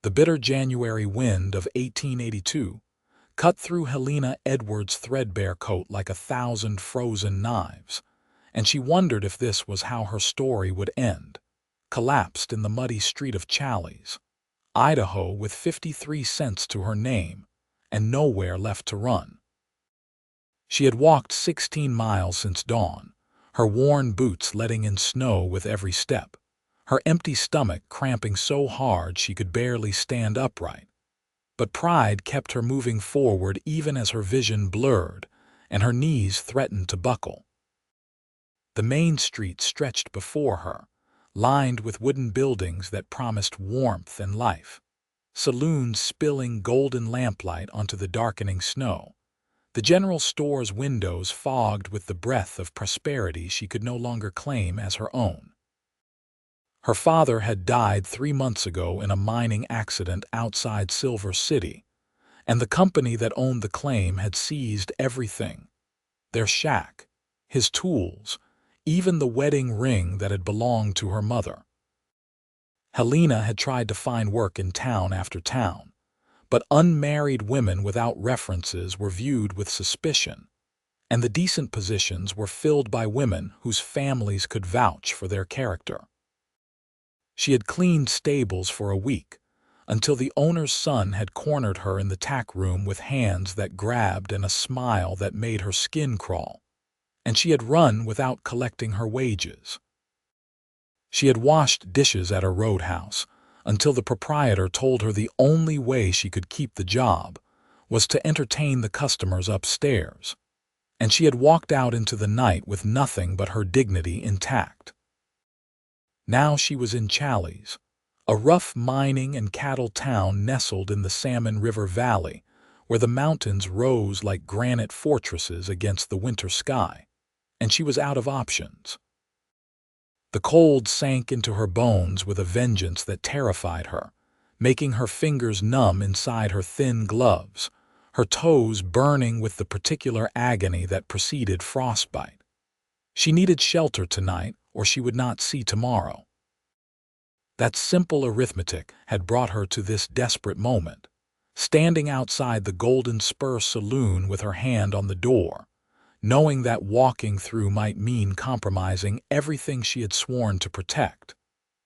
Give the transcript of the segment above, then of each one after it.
The bitter January wind of 1882 cut through Helena Edwards' threadbare coat like 1,000 frozen knives, and she wondered if this was how her story would end, collapsed in the muddy street of Challies, Idaho, with 53 cents to her name and nowhere left to run. She had walked 16 miles since dawn, her worn boots letting in snow with every step, her empty stomach cramping so hard she could barely stand upright. But pride kept her moving forward even as her vision blurred and her knees threatened to buckle. The main street stretched before her, lined with wooden buildings that promised warmth and life, saloons spilling golden lamplight onto the darkening snow, the general store's windows fogged with the breath of prosperity she could no longer claim as her own. Her father had died 3 months ago in a mining accident outside Silver City, and the company that owned the claim had seized everything: their shack, his tools, even the wedding ring that had belonged to her mother. Helena had tried to find work in town after town, but unmarried women without references were viewed with suspicion, and the decent positions were filled by women whose families could vouch for their character. She had cleaned stables for a week, until the owner's son had cornered her in the tack room with hands that grabbed and a smile that made her skin crawl, and she had run without collecting her wages. She had washed dishes at a roadhouse until the proprietor told her the only way she could keep the job was to entertain the customers upstairs, and she had walked out into the night with nothing but her dignity intact. Now she was in Challies, a rough mining and cattle town nestled in the Salmon River Valley, where the mountains rose like granite fortresses against the winter sky, and she was out of options. The cold sank into her bones with a vengeance that terrified her, making her fingers numb inside her thin gloves, her toes burning with the particular agony that preceded frostbite. She needed shelter tonight, or she would not see tomorrow. That simple arithmetic had brought her to this desperate moment, standing outside the Golden Spur Saloon with her hand on the door, knowing that walking through might mean compromising everything she had sworn to protect,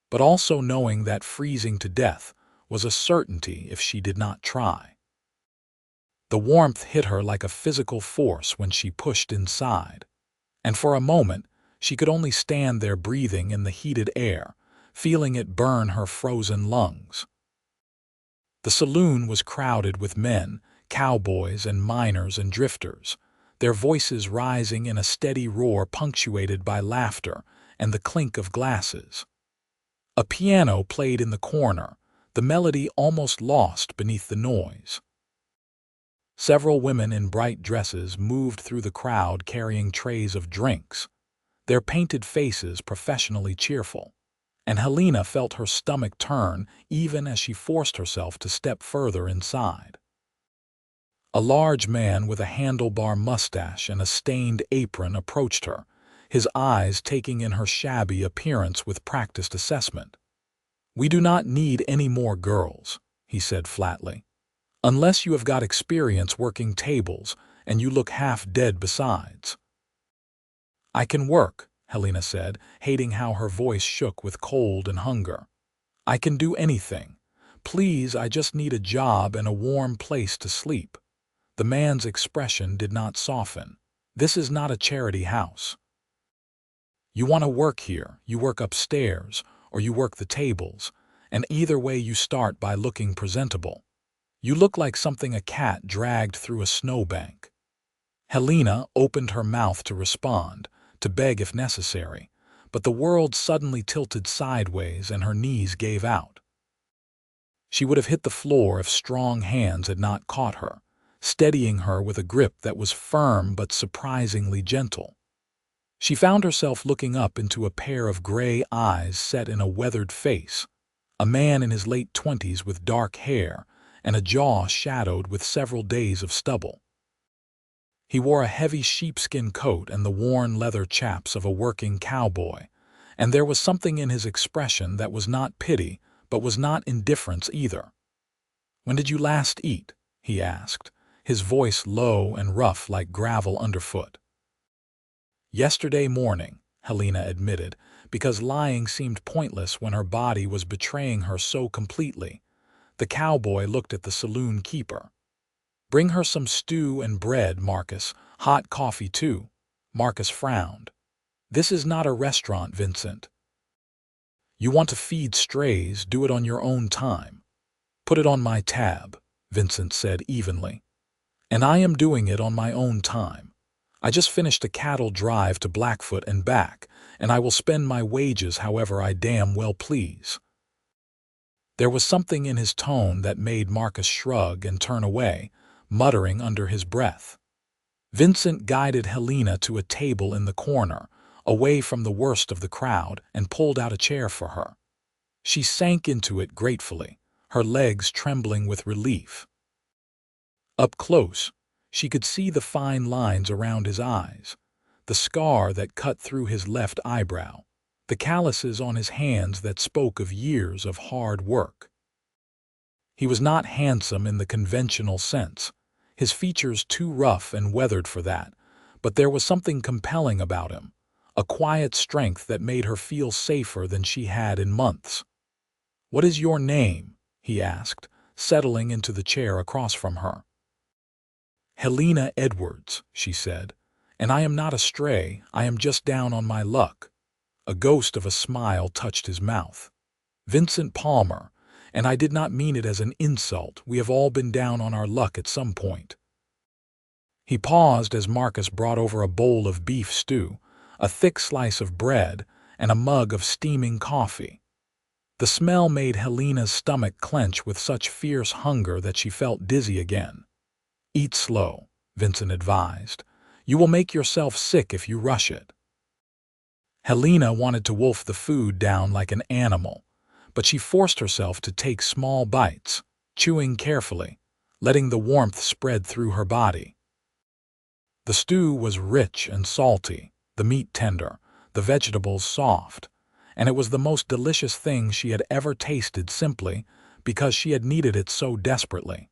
but also knowing that freezing to death was a certainty if she did not try. The warmth hit her like a physical force when she pushed inside, and for a moment she could only stand there breathing in the heated air, feeling it burn her frozen lungs. The saloon was crowded with men, cowboys and miners and drifters, their voices rising in a steady roar punctuated by laughter and the clink of glasses. A piano played in the corner, the melody almost lost beneath the noise. Several women in bright dresses moved through the crowd carrying trays of drinks, their painted faces professionally cheerful, and Helena felt her stomach turn even as she forced herself to step further inside. A large man with a handlebar mustache and a stained apron approached her, his eyes taking in her shabby appearance with practiced assessment. "We do not need any more girls," he said flatly, "unless you have got experience working tables, and you look half dead besides." "I can work," Helena said, hating how her voice shook with cold and hunger. "I can do anything. Please, I just need a job and a warm place to sleep." The man's expression did not soften. "This is not a charity house. You want to work here, you work upstairs, or you work the tables, and either way you start by looking presentable. You look like something a cat dragged through a snowbank." Helena opened her mouth to respond, to beg if necessary, but the world suddenly tilted sideways and her knees gave out. She would have hit the floor if strong hands had not caught her, steadying her with a grip that was firm but surprisingly gentle. She found herself looking up into a pair of gray eyes set in a weathered face, a man in his late 20s with dark hair and a jaw shadowed with several days of stubble. He wore a heavy sheepskin coat and the worn leather chaps of a working cowboy, and there was something in his expression that was not pity but was not indifference either. "When did you last eat?" he asked, his voice low and rough like gravel underfoot. "Yesterday morning," Helena admitted, because lying seemed pointless when her body was betraying her so completely. The cowboy looked at the saloon keeper. "Bring her some stew and bread, Marcus. Hot coffee, too." Marcus frowned. "This is not a restaurant, Vincent. You want to feed strays, do it on your own time." "Put it on my tab," Vincent said evenly. "And I am doing it on my own time. I just finished a cattle drive to Blackfoot and back, and I will spend my wages however I damn well please." There was something in his tone that made Marcus shrug and turn away, muttering under his breath. Vincent guided Helena to a table in the corner, away from the worst of the crowd, and pulled out a chair for her. She sank into it gratefully, her legs trembling with relief. Up close, she could see the fine lines around his eyes, the scar that cut through his left eyebrow, the calluses on his hands that spoke of years of hard work. He was not handsome in the conventional sense, his features too rough and weathered for that, but there was something compelling about him, a quiet strength that made her feel safer than she had in months. "What is your name?" he asked, settling into the chair across from her. "Helena Edwards," she said, "and I am not a stray, I am just down on my luck." A ghost of a smile touched his mouth. "Vincent Palmer, and I did not mean it as an insult, we have all been down on our luck at some point." He paused as Marcus brought over a bowl of beef stew, a thick slice of bread, and a mug of steaming coffee. The smell made Helena's stomach clench with such fierce hunger that she felt dizzy again. "Eat slow," Vincent advised. "You will make yourself sick if you rush it." Helena wanted to wolf the food down like an animal, but she forced herself to take small bites, chewing carefully, letting the warmth spread through her body. The stew was rich and salty, the meat tender, the vegetables soft, and it was the most delicious thing she had ever tasted simply because she had needed it so desperately.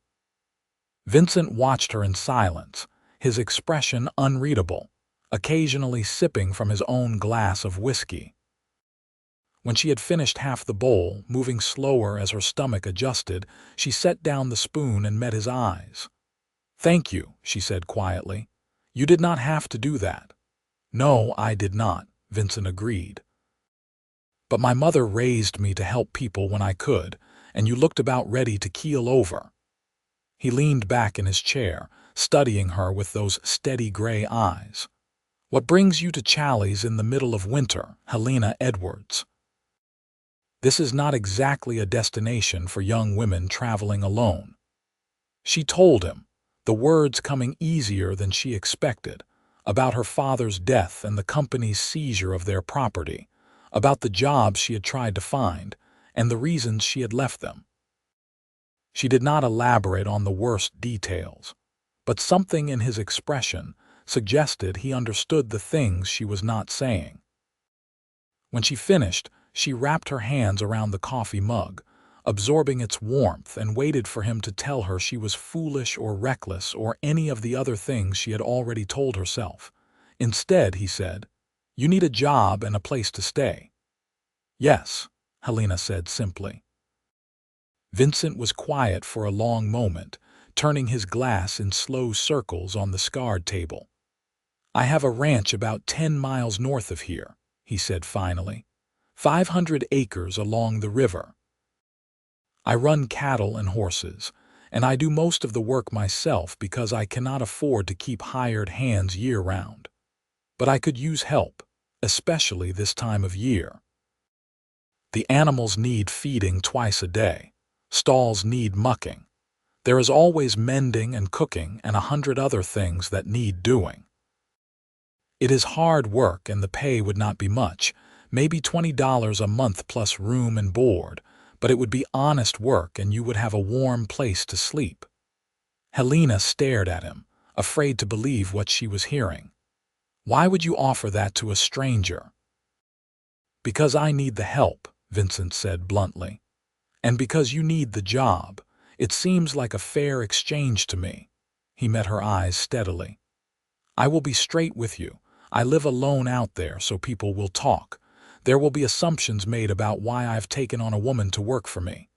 Vincent watched her in silence, his expression unreadable, occasionally sipping from his own glass of whiskey. When she had finished half the bowl, moving slower as her stomach adjusted, she set down the spoon and met his eyes. "Thank you," she said quietly. "You did not have to do that." "No, I did not," Vincent agreed. "But my mother raised me to help people when I could, and you looked about ready to keel over." He leaned back in his chair, studying her with those steady gray eyes. "What brings you to Challies in the middle of winter, Helena Edwards?" This is not exactly a destination for young women traveling alone. She told him, the words coming easier than she expected, about her father's death and the company's seizure of their property, about the jobs she had tried to find, and the reasons she had left them. She did not elaborate on the worst details, but something in his expression suggested he understood the things she was not saying. When she finished, she wrapped her hands around the coffee mug, absorbing its warmth, and waited for him to tell her she was foolish or reckless or any of the other things she had already told herself. Instead, he said, "You need a job and a place to stay." "Yes," Helena said simply. Vincent was quiet for a long moment, turning his glass in slow circles on the scarred table. "I have a ranch about 10 miles north of here," he said finally. 500 acres along the river. I run cattle and horses, and I do most of the work myself because I cannot afford to keep hired hands year-round. But I could use help, especially this time of year. The animals need feeding twice a day. Stalls need mucking. There is always mending and cooking and 100 other things that need doing. It is hard work and the pay would not be much, maybe $20 a month plus room and board, but it would be honest work and you would have a warm place to sleep. Helena stared at him, afraid to believe what she was hearing. "Why would you offer that to a stranger?" "Because I need the help," Vincent said bluntly. "And because you need the job. It seems like a fair exchange to me." He met her eyes steadily. "I will be straight with you. I live alone out there, so people will talk. There will be assumptions made about why I have taken on a woman to work for me.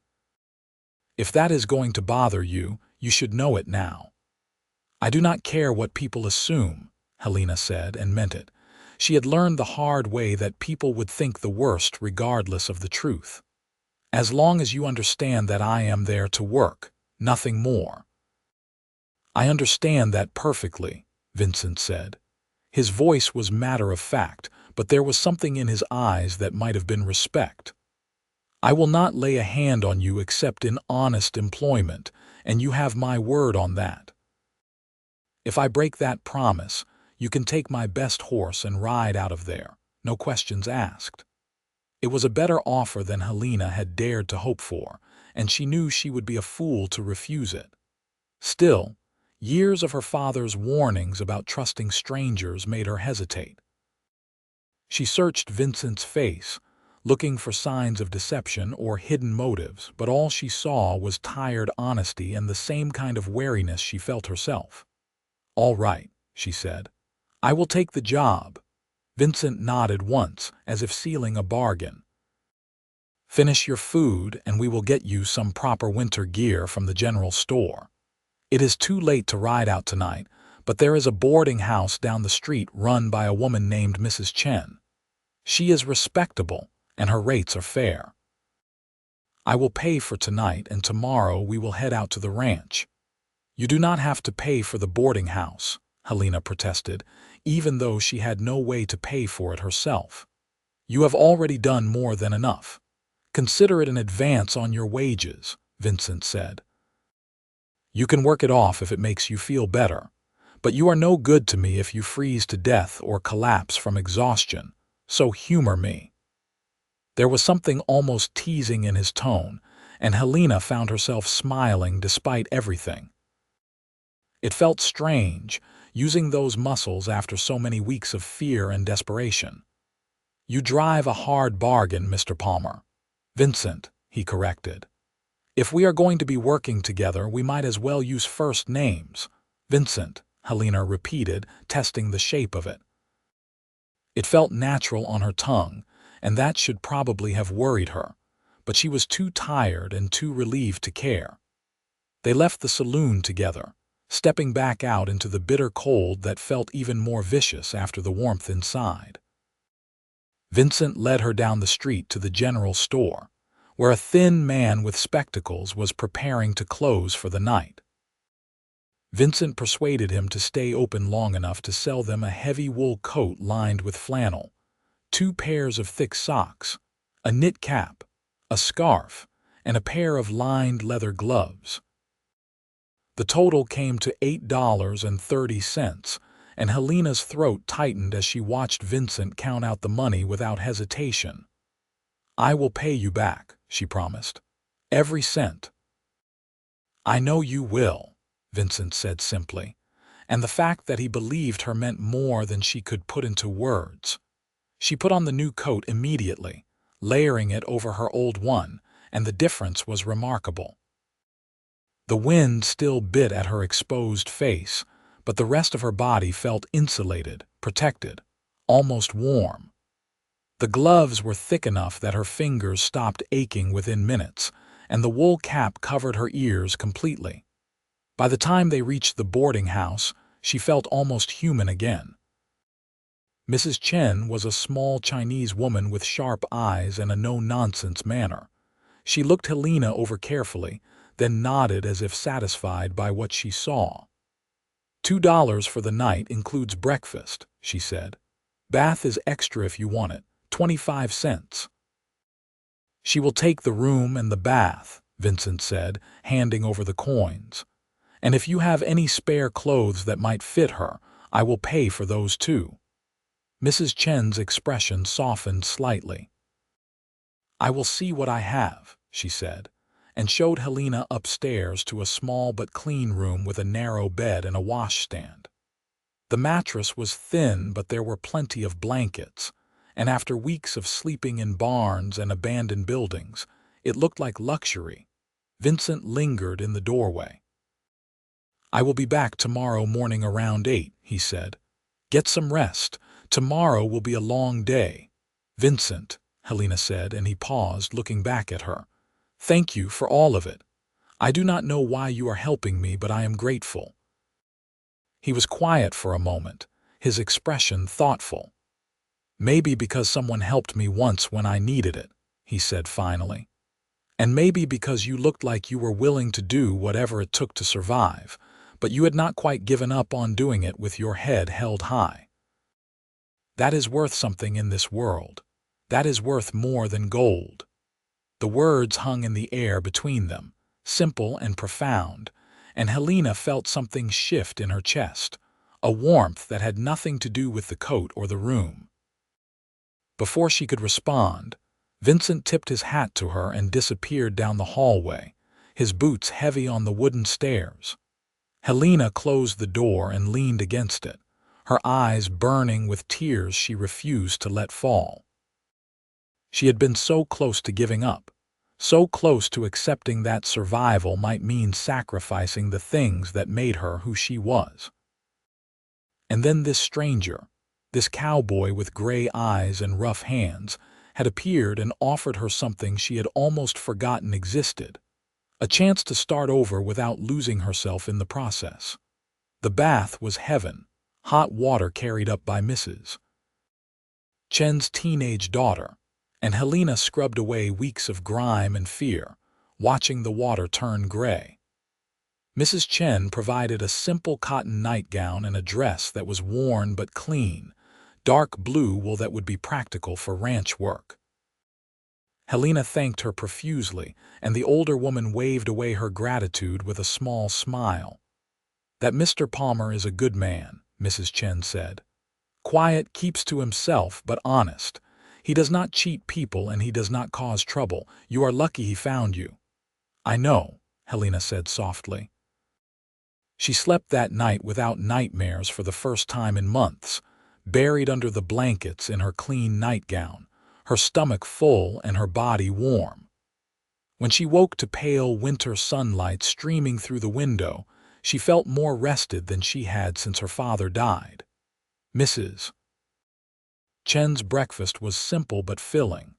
If that is going to bother you, you should know it now." "I do not care what people assume," Helena said, and meant it. She had learned the hard way that people would think the worst regardless of the truth. "As long as you understand that I am there to work, nothing more." "I understand that perfectly," Vincent said. His voice was matter-of-fact, but there was something in his eyes that might have been respect. "I will not lay a hand on you except in honest employment, and you have my word on that. If I break that promise, you can take my best horse and ride out of there, no questions asked." It was a better offer than Helena had dared to hope for, and she knew she would be a fool to refuse it. Still, years of her father's warnings about trusting strangers made her hesitate. She searched Vincent's face, looking for signs of deception or hidden motives, but all she saw was tired honesty and the same kind of wariness she felt herself. "All right," she said. "I will take the job." Vincent nodded once, as if sealing a bargain. "Finish your food, and we will get you some proper winter gear from the general store. It is too late to ride out tonight, but there is a boarding house down the street run by a woman named Mrs. Chen. She is respectable, and her rates are fair. I will pay for tonight, and tomorrow we will head out to the ranch." "You do not have to pay for the boarding house," Helena protested, even though she had no way to pay for it herself. "You have already done more than enough. Consider it an advance on your wages," Vincent said. "You can work it off if it makes you feel better, but you are no good to me if you freeze to death or collapse from exhaustion, so humor me." There was something almost teasing in his tone, and Helena found herself smiling despite everything. It felt strange, using those muscles after so many weeks of fear and desperation. "You drive a hard bargain, Mr. Palmer." "Vincent," he corrected. "If we are going to be working together, we might as well use first names." "Vincent," Helena repeated, testing the shape of it. It felt natural on her tongue, and that should probably have worried her, but she was too tired and too relieved to care. They left the saloon together, stepping back out into the bitter cold that felt even more vicious after the warmth inside. Vincent led her down the street to the general store, where a thin man with spectacles was preparing to close for the night. Vincent persuaded him to stay open long enough to sell them a heavy wool coat lined with flannel, 2 pairs of thick socks, a knit cap, a scarf, and a pair of lined leather gloves. The total came to $8.30, and Helena's throat tightened as she watched Vincent count out the money without hesitation. "I will pay you back," she promised. "Every cent." "I know you will," Vincent said simply, and the fact that he believed her meant more than she could put into words. She put on the new coat immediately, layering it over her old one, and the difference was remarkable. The wind still bit at her exposed face, but the rest of her body felt insulated, protected, almost warm. The gloves were thick enough that her fingers stopped aching within minutes, and the wool cap covered her ears completely. By the time they reached the boarding house, she felt almost human again. Mrs. Chen was a small Chinese woman with sharp eyes and a no-nonsense manner. She looked Helena over carefully, then nodded as if satisfied by what she saw. $2 for the night includes breakfast," she said. "Bath is extra if you want it, 25 cents. "She will take the room and the bath," Vincent said, handing over the coins. "And if you have any spare clothes that might fit her, I will pay for those too." Mrs. Chen's expression softened slightly. "I will see what I have," she said, and showed Helena upstairs to a small but clean room with a narrow bed and a washstand. The mattress was thin, but there were plenty of blankets, and after weeks of sleeping in barns and abandoned buildings, it looked like luxury. Vincent lingered in the doorway. "I will be back tomorrow morning around 8, he said. "Get some rest. Tomorrow will be a long day." "Vincent," Helena said, and he paused, looking back at her. "Thank you for all of it. I do not know why you are helping me, but I am grateful." He was quiet for a moment, his expression thoughtful. "Maybe because someone helped me once when I needed it," he said finally. "And maybe because you looked like you were willing to do whatever it took to survive, but you had not quite given up on doing it with your head held high. That is worth something in this world. That is worth more than gold." The words hung in the air between them, simple and profound, and Helena felt something shift in her chest, a warmth that had nothing to do with the coat or the room. Before she could respond, Vincent tipped his hat to her and disappeared down the hallway, his boots heavy on the wooden stairs. Helena closed the door and leaned against it, her eyes burning with tears she refused to let fall. She had been so close to giving up, so close to accepting that survival might mean sacrificing the things that made her who she was. And then this stranger, this cowboy with gray eyes and rough hands, had appeared and offered her something she had almost forgotten existed, a chance to start over without losing herself in the process. The bath was heaven, hot water carried up by Mrs. Chen's teenage daughter, and Helena scrubbed away weeks of grime and fear, watching the water turn gray. Mrs. Chen provided a simple cotton nightgown and a dress that was worn but clean, dark blue wool that would be practical for ranch work. Helena thanked her profusely, and the older woman waved away her gratitude with a small smile. "That Mr. Palmer is a good man," Mrs. Chen said. "Quiet, keeps to himself, but honest. He does not cheat people and he does not cause trouble. You are lucky he found you." "I know," Helena said softly. She slept that night without nightmares for the first time in months, buried under the blankets in her clean nightgown, her stomach full and her body warm. When she woke to pale winter sunlight streaming through the window, she felt more rested than she had since her father died. Mrs. Chen's breakfast was simple but filling.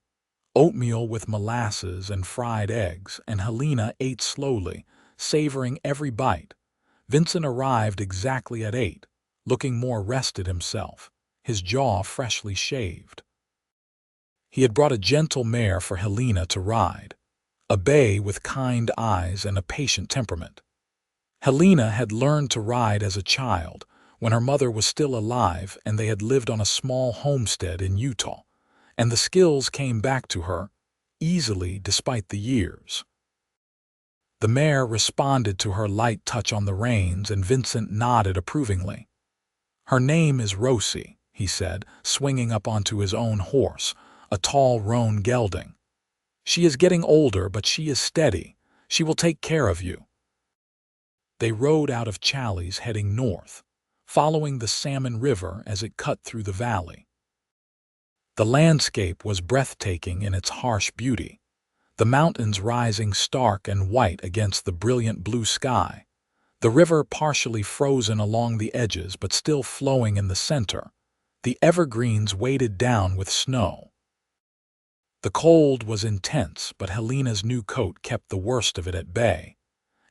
Oatmeal with molasses and fried eggs, and Helena ate slowly, savoring every bite. Vincent arrived exactly at 8, looking more rested himself, his jaw freshly shaved. He had brought a gentle mare for Helena to ride, a bay with kind eyes and a patient temperament. Helena had learned to ride as a child, when her mother was still alive and they had lived on a small homestead in Utah, and the skills came back to her, easily despite the years. The mare responded to her light touch on the reins, and Vincent nodded approvingly. "Her name is Rosie," he said, swinging up onto his own horse, a tall roan gelding. "She is getting older, but she is steady. She will take care of you." They rode out of Challies heading north, following the Salmon River as it cut through the valley. The landscape was breathtaking in its harsh beauty, the mountains rising stark and white against the brilliant blue sky, the river partially frozen along the edges but still flowing in the center, the evergreens weighted down with snow. The cold was intense, but Helena's new coat kept the worst of it at bay,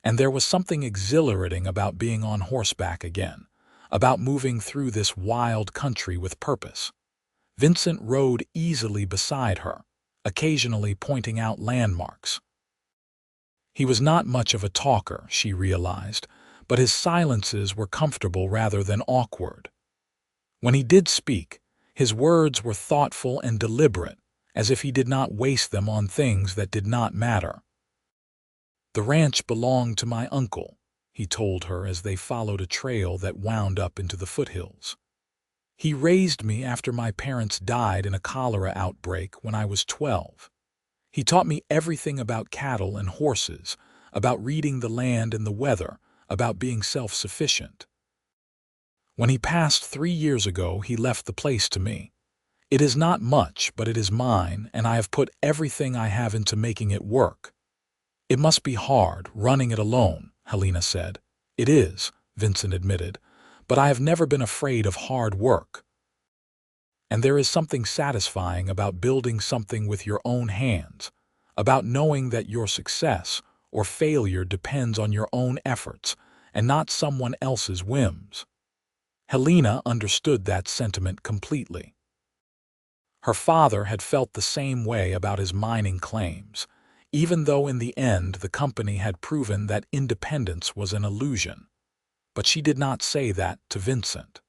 and there was something exhilarating about being on horseback again, about moving through this wild country with purpose. Vincent rode easily beside her, occasionally pointing out landmarks. He was not much of a talker, she realized, but his silences were comfortable rather than awkward. When he did speak, his words were thoughtful and deliberate, as if he did not waste them on things that did not matter. "The ranch belonged to my uncle," he told her as they followed a trail that wound up into the foothills. "He raised me after my parents died in a cholera outbreak when I was 12. He taught me everything about cattle and horses, about reading the land and the weather, about being self-sufficient. When he passed 3 years ago, he left the place to me. It is not much, but it is mine, and I have put everything I have into making it work. It must be hard, running it alone, Helena said. It is, Vincent admitted, but I have never been afraid of hard work. And there is something satisfying about building something with your own hands, about knowing that your success or failure depends on your own efforts and not someone else's whims. Helena understood that sentiment completely. Her father had felt the same way about his mining claims, even though in the end the company had proven that independence was an illusion. But she did not say that to Vincent.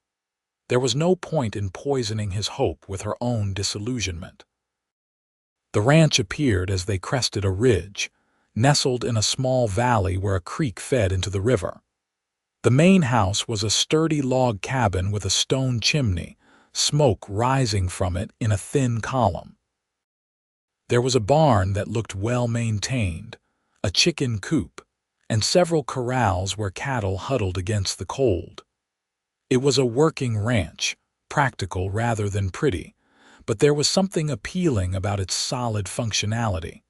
There was no point in poisoning his hope with her own disillusionment. The ranch appeared as they crested a ridge, nestled in a small valley where a creek fed into the river. The main house was a sturdy log cabin with a stone chimney, smoke rising from it in a thin column. There was a barn that looked well-maintained, a chicken coop, and several corrals where cattle huddled against the cold. It was a working ranch, practical rather than pretty, but there was something appealing about its solid functionality.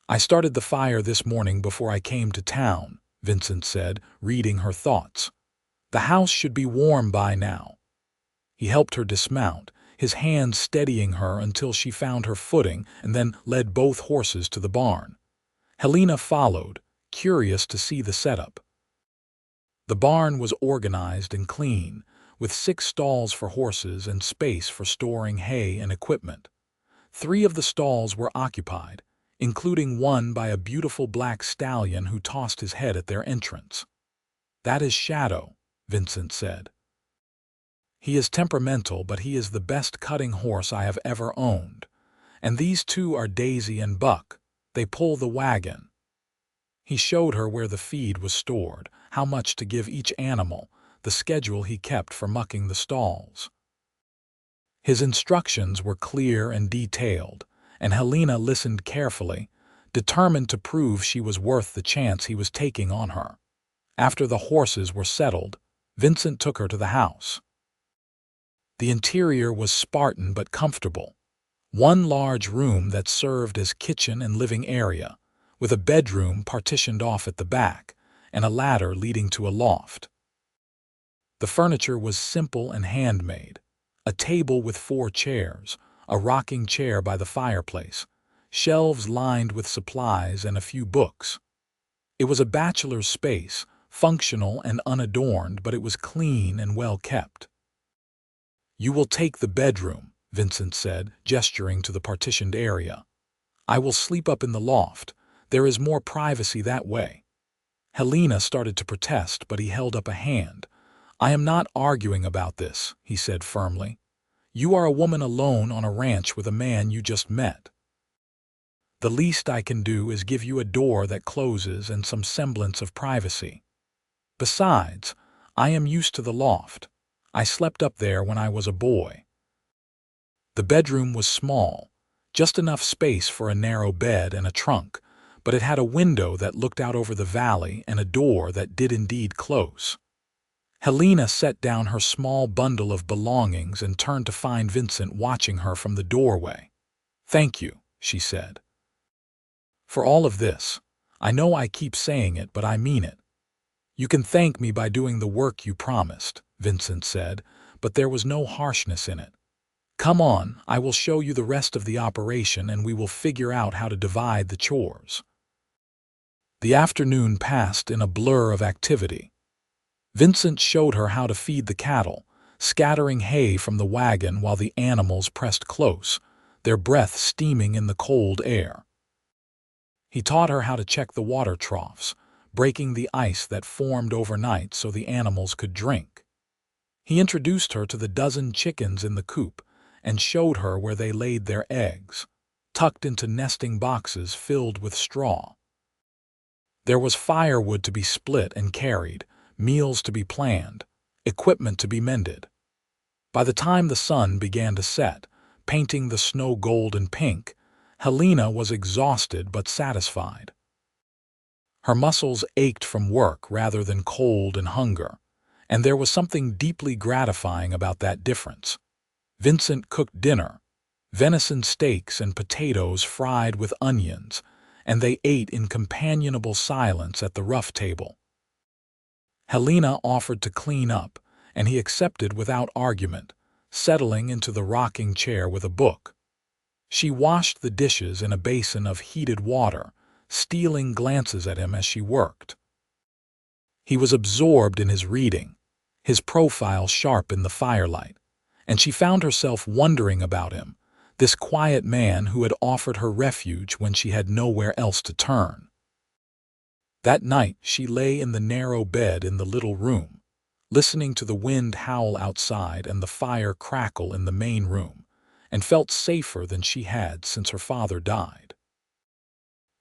"I started the fire this morning before I came to town," Vincent said, reading her thoughts. "The house should be warm by now." He helped her dismount, his hand steadying her until she found her footing, and then led both horses to the barn. Helena followed, curious to see the setup. The barn was organized and clean, with 6 stalls for horses and space for storing hay and equipment. 3 of the stalls were occupied, including one by a beautiful black stallion who tossed his head at their entrance. "That is Shadow," Vincent said. "He is temperamental, but he is the best cutting horse I have ever owned. And these 2 are Daisy and Buck. They pull the wagon." He showed her where the feed was stored, how much to give each animal, the schedule he kept for mucking the stalls. His instructions were clear and detailed, and Helena listened carefully, determined to prove she was worth the chance he was taking on her. After the horses were settled, Vincent took her to the house. The interior was Spartan but comfortable. One large room that served as kitchen and living area, with a bedroom partitioned off at the back, and a ladder leading to a loft. The furniture was simple and handmade. A table with 4 chairs, a rocking chair by the fireplace, shelves lined with supplies and a few books. It was a bachelor's space, functional and unadorned, but it was clean and well kept. "You will take the bedroom," Vincent said, gesturing to the partitioned area. "I will sleep up in the loft. There is more privacy that way." Helena started to protest, but he held up a hand. "I am not arguing about this," he said firmly. "You are a woman alone on a ranch with a man you just met. The least I can do is give you a door that closes and some semblance of privacy. Besides, I am used to the loft. I slept up there when I was a boy." The bedroom was small, just enough space for a narrow bed and a trunk, but it had a window that looked out over the valley and a door that did indeed close. Helena set down her small bundle of belongings and turned to find Vincent watching her from the doorway. "Thank you," she said. "For all of this. I know I keep saying it, but I mean it." "You can thank me by doing the work you promised," Vincent said, but there was no harshness in it. "Come on, I will show you the rest of the operation and we will figure out how to divide the chores." The afternoon passed in a blur of activity. Vincent showed her how to feed the cattle, scattering hay from the wagon while the animals pressed close, their breath steaming in the cold air. He taught her how to check the water troughs, breaking the ice that formed overnight so the animals could drink. He introduced her to the dozen chickens in the coop and showed her where they laid their eggs, tucked into nesting boxes filled with straw. There was firewood to be split and carried, meals to be planned, equipment to be mended. By the time the sun began to set, painting the snow gold and pink, Helena was exhausted but satisfied. Her muscles ached from work rather than cold and hunger, and there was something deeply gratifying about that difference. Vincent cooked dinner, venison steaks and potatoes fried with onions, and they ate in companionable silence at the rough table. Helena offered to clean up, and he accepted without argument, settling into the rocking chair with a book. She washed the dishes in a basin of heated water, stealing glances at him as she worked. He was absorbed in his reading, his profile sharp in the firelight, and she found herself wondering about him, this quiet man who had offered her refuge when she had nowhere else to turn. That night she lay in the narrow bed in the little room, listening to the wind howl outside and the fire crackle in the main room, and felt safer than she had since her father died.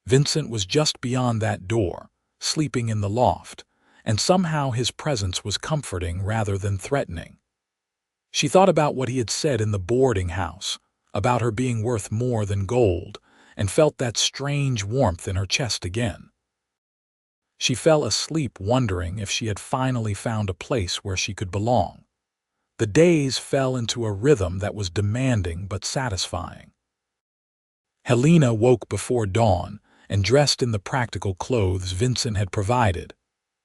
Vincent was just beyond that door, sleeping in the loft, and somehow his presence was comforting rather than threatening. She thought about what he had said in the boarding house, about her being worth more than gold, and felt that strange warmth in her chest again. She fell asleep wondering if she had finally found a place where she could belong. The days fell into a rhythm that was demanding but satisfying. Helena woke before dawn and dressed in the practical clothes Vincent had provided,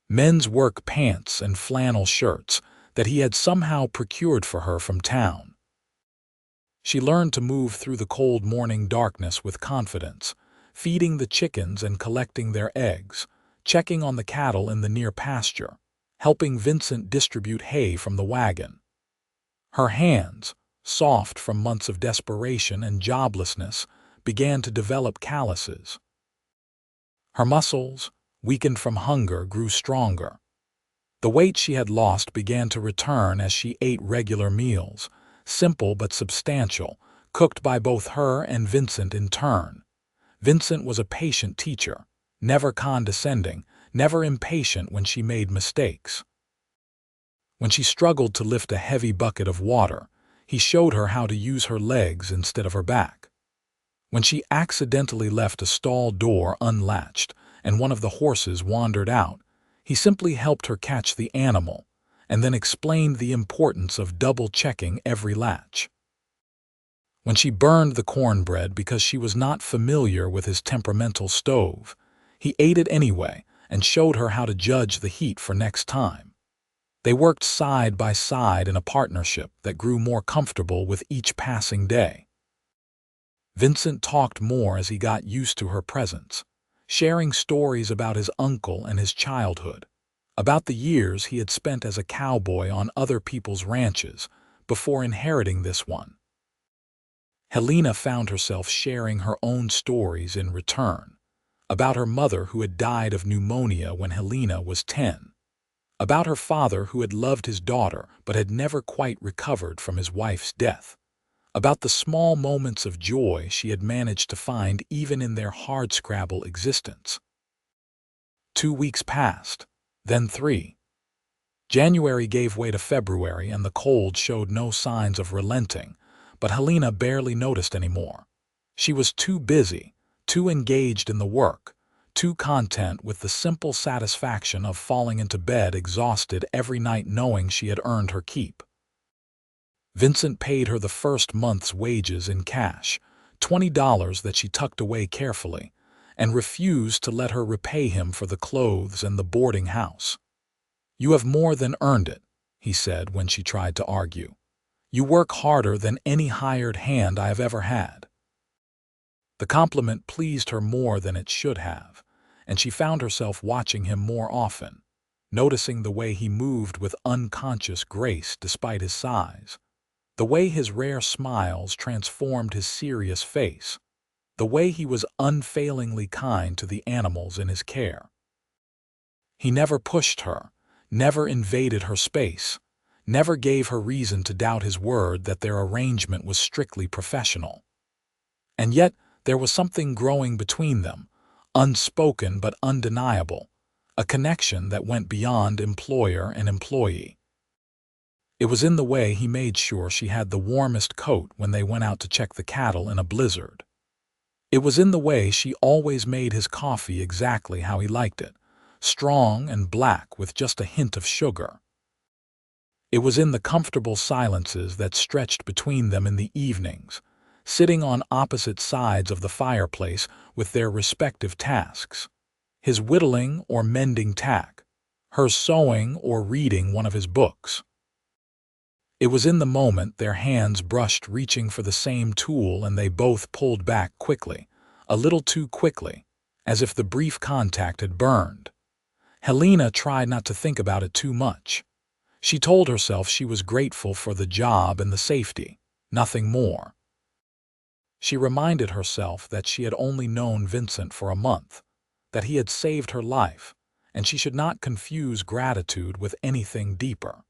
men's work pants and flannel shirts that he had somehow procured for her from town. She learned to move through the cold morning darkness with confidence, feeding the chickens and collecting their eggs, checking on the cattle in the near pasture, helping Vincent distribute hay from the wagon. Her hands, soft from months of desperation and joblessness, began to develop calluses. Her muscles, weakened from hunger, grew stronger. The weight she had lost began to return as she ate regular meals, simple but substantial, cooked by both her and Vincent in turn. Vincent was a patient teacher, never condescending, never impatient when she made mistakes. When she struggled to lift a heavy bucket of water, he showed her how to use her legs instead of her back. When she accidentally left a stall door unlatched and one of the horses wandered out, he simply helped her catch the animal and then explained the importance of double-checking every latch. When she burned the cornbread because she was not familiar with his temperamental stove, he ate it anyway and showed her how to judge the heat for next time. They worked side by side in a partnership that grew more comfortable with each passing day. Vincent talked more as he got used to her presence, sharing stories about his uncle and his childhood, about the years he had spent as a cowboy on other people's ranches before inheriting this one. Helena found herself sharing her own stories in return, about her mother who had died of pneumonia when Helena was 10, about her father who had loved his daughter but had never quite recovered from his wife's death, about the small moments of joy she had managed to find even in their hardscrabble existence. 2 weeks passed, then 3. January gave way to February and the cold showed no signs of relenting, but Helena barely noticed anymore. She was too busy, too engaged in the work, too content with the simple satisfaction of falling into bed exhausted every night knowing she had earned her keep. Vincent paid her the first month's wages in cash, $20 that she tucked away carefully, and refused to let her repay him for the clothes and the boarding house. "You have more than earned it," he said when she tried to argue. "You work harder than any hired hand I have ever had." The compliment pleased her more than it should have, and she found herself watching him more often, noticing the way he moved with unconscious grace despite his size, the way his rare smiles transformed his serious face, the way he was unfailingly kind to the animals in his care. He never pushed her, never invaded her space, never gave her reason to doubt his word that their arrangement was strictly professional. And yet, there was something growing between them, unspoken but undeniable, a connection that went beyond employer and employee. It was in the way he made sure she had the warmest coat when they went out to check the cattle in a blizzard. It was in the way she always made his coffee exactly how he liked it, strong and black with just a hint of sugar. It was in the comfortable silences that stretched between them in the evenings, sitting on opposite sides of the fireplace with their respective tasks. His whittling or mending tack, her sewing or reading one of his books. It was in the moment their hands brushed reaching for the same tool and they both pulled back quickly, a little too quickly, as if the brief contact had burned. Helena tried not to think about it too much. She told herself she was grateful for the job and the safety, nothing more. She reminded herself that she had only known Vincent for a month, that he had saved her life, and she should not confuse gratitude with anything deeper.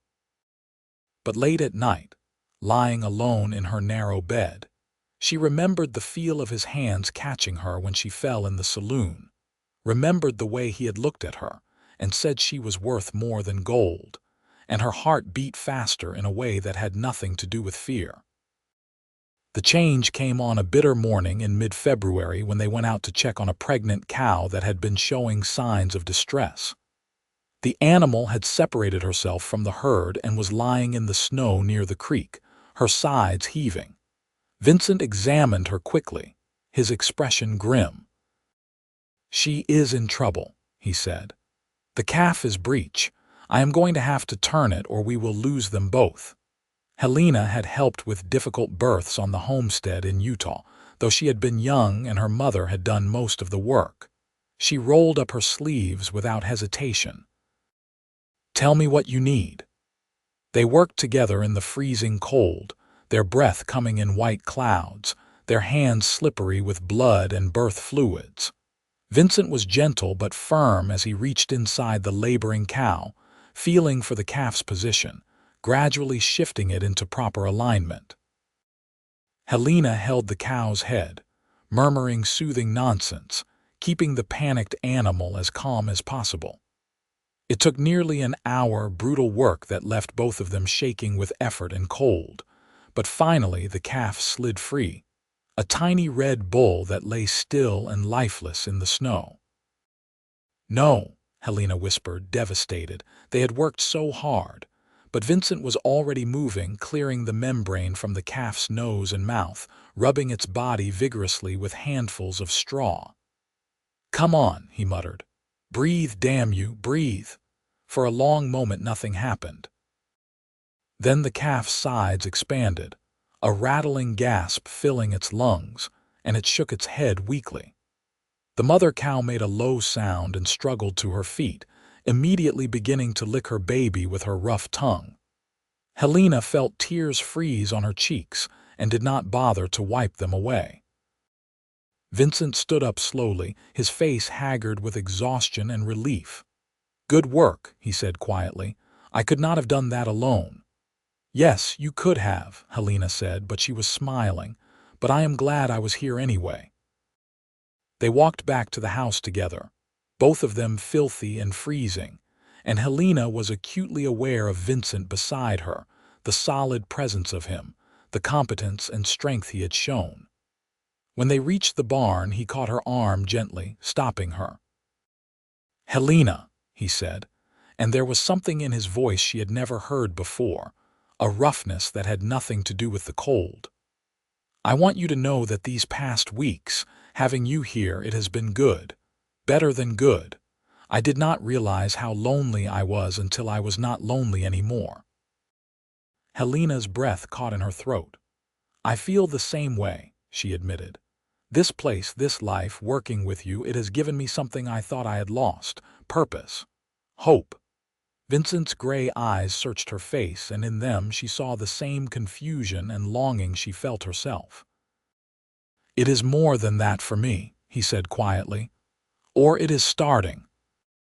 But late at night, lying alone in her narrow bed, she remembered the feel of his hands catching her when she fell in the saloon, remembered the way he had looked at her and said she was worth more than gold, and her heart beat faster in a way that had nothing to do with fear. The change came on a bitter morning in mid-February when they went out to check on a pregnant cow that had been showing signs of distress. The animal had separated herself from the herd and was lying in the snow near the creek, her sides heaving. Vincent examined her quickly, his expression grim. "She is in trouble," he said. "The calf is breech. I am going to have to turn it or we will lose them both." Helena had helped with difficult births on the homestead in Utah, though she had been young and her mother had done most of the work. She rolled up her sleeves without hesitation. "Tell me what you need." They worked together in the freezing cold, their breath coming in white clouds, their hands slippery with blood and birth fluids. Vincent was gentle but firm as he reached inside the laboring cow, feeling for the calf's position, gradually shifting it into proper alignment. Helena held the cow's head, murmuring soothing nonsense, keeping the panicked animal as calm as possible. It took nearly an hour brutal work that left both of them shaking with effort and cold, but finally the calf slid free, a tiny red bull that lay still and lifeless in the snow. "No," Helena whispered, devastated. They had worked so hard, but Vincent was already moving, clearing the membrane from the calf's nose and mouth, rubbing its body vigorously with handfuls of straw. "Come on," he muttered. "Breathe, damn you, breathe." For a long moment nothing happened. Then the calf's sides expanded, a rattling gasp filling its lungs, and it shook its head weakly. The mother cow made a low sound and struggled to her feet, immediately beginning to lick her baby with her rough tongue. Helena felt tears freeze on her cheeks and did not bother to wipe them away. Vincent stood up slowly, his face haggard with exhaustion and relief. "Good work," he said quietly. "I could not have done that alone." "Yes, you could have," Helena said, but she was smiling. "But I am glad I was here anyway." They walked back to the house together, both of them filthy and freezing, and Helena was acutely aware of Vincent beside her, the solid presence of him, the competence and strength he had shown. When they reached the barn, he caught her arm gently, stopping her. "Helena," he said, and there was something in his voice she had never heard before, a roughness that had nothing to do with the cold. "I want you to know that these past weeks, having you here, it has been good, better than good. I did not realize how lonely I was until I was not lonely anymore." Helena's breath caught in her throat. "I feel the same way," she admitted. "This place, this life, working with you, it has given me something I thought I had lost, purpose, hope." Vincent's gray eyes searched her face, and in them she saw the same confusion and longing she felt herself. "It is more than that for me," he said quietly. "Or it is starting.